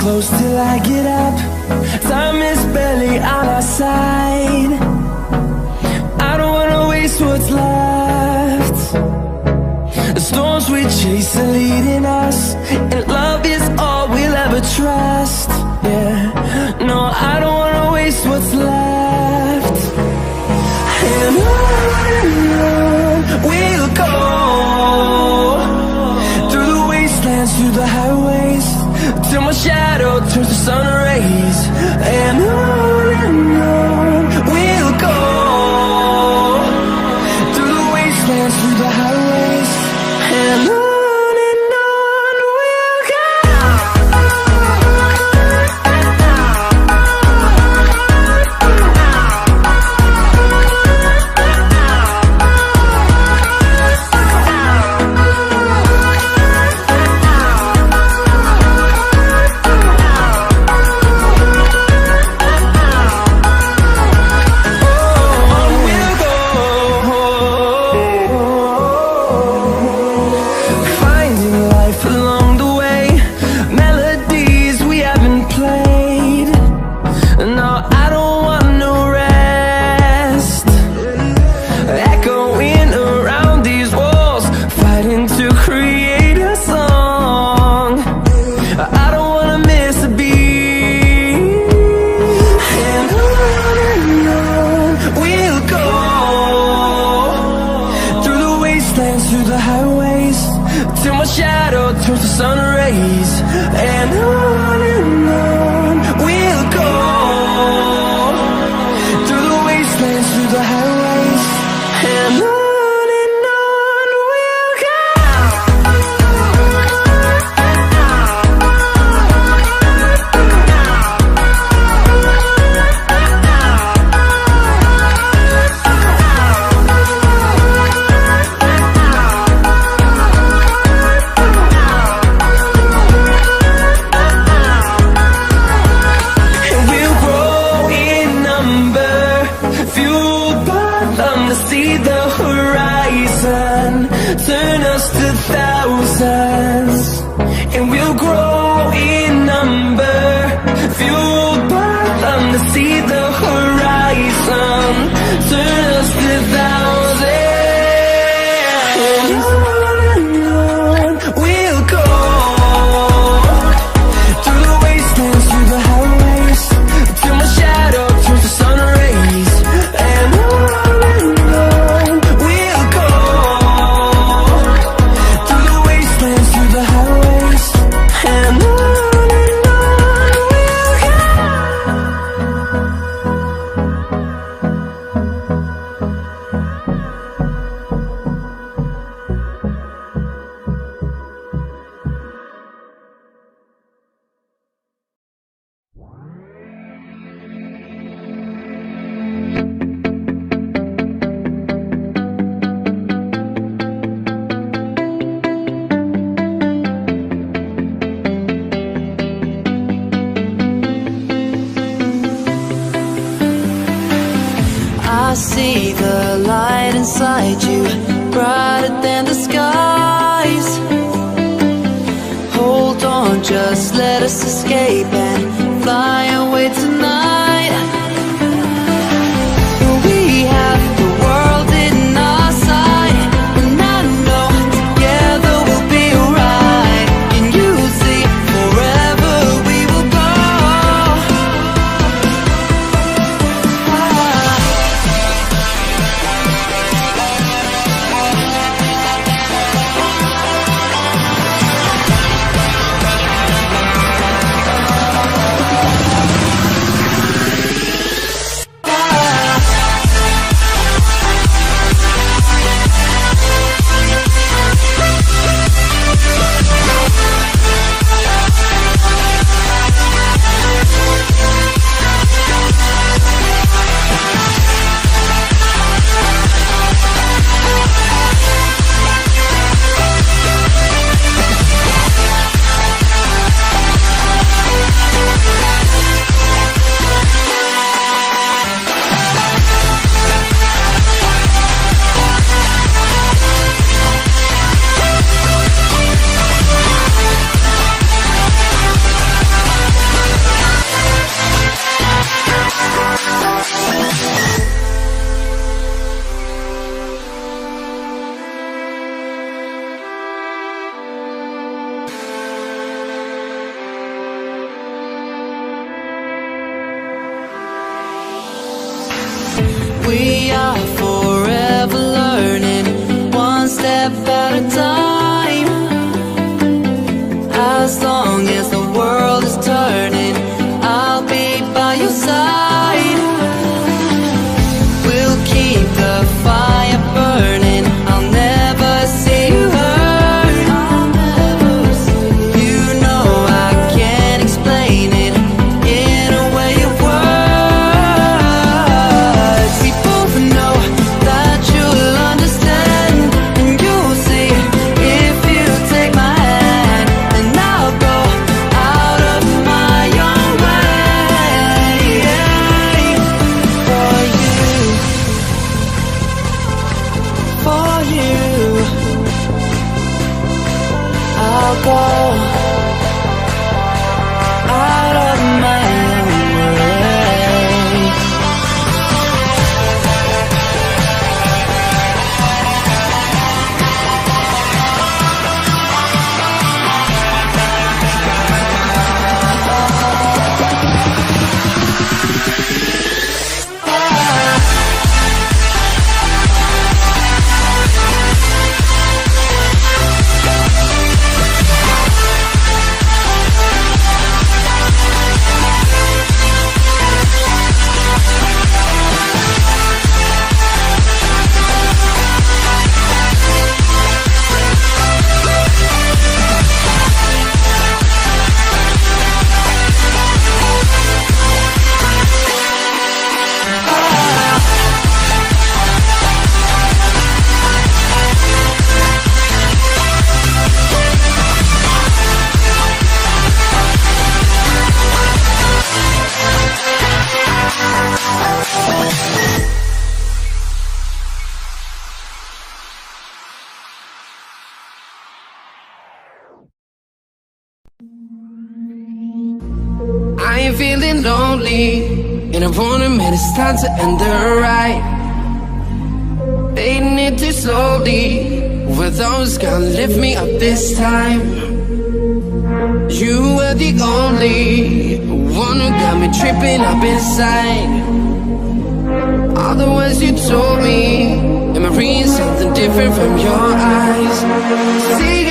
close till I get up. Time is barely on our side. I don't wanna waste what's left. The storms we chase are leading us, and love is all we'll ever trust. Yeah, no, I don't wanna waste what's left. And on we'll go, through the wastelands, through the highways, till my shadow turns to sun rays. And on we'll go, through the wastelands, through the highways, and on. Through the highways, till my shadow turns to sun rays. And on we'll go, through the wastelands, through the highways, and on we'll go. See the horizon, turn us to thousands, and we'll grow in number, fueled by them to see the horizon, turn us to thousands, and on we'll go, through the wastelands, through the highways, till my shadow turns to sun rays. And I see the light inside you, brighter than the skies. Hold on, just let us escape and fly away tonight. We have the world in our sight, and I know together we'll be alright. Can you see forever we will go? step at a time. As long as the world is turning, I'll be by your side. We'll keep the fire burning. I'll never see you hurt. You know I can't explain it in a way of words. We both know that you'll understand, and you'll see if you take my hand. And I'll go out of my own way for you, for you. I'll go out of my own way. I ain't feeling lonely, and I wanna admit it's time to end the ride. Fading it too slowly, with those gonna lift me up this time. You were the only one who got me tripping up inside. All the words you told me, am I reading something different from your eyes? See